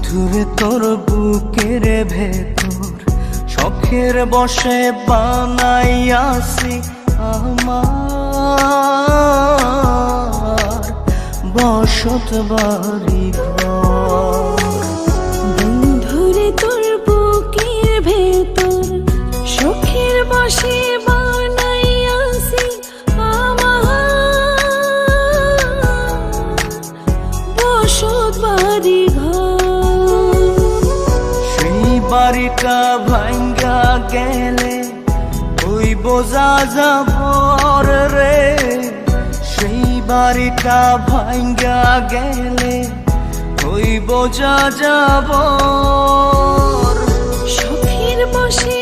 বন্ধুরে তোর বুকের ভেতর শখের বসে বানাইয়াছি আমার বসত বাড়ি ঘর। বন্ধুরে তোর বুকের ভেতর শখের বসে বানাইয়াছি আমার বসত বাড়ি ঘর। সেই বাড়িটা ভাঙ্গা গেলে ওই বোঝা যাবর রে, সেই বাড়িটা ভাঙ্গা গেলে ওই বোঝা যাবর। শখের বসে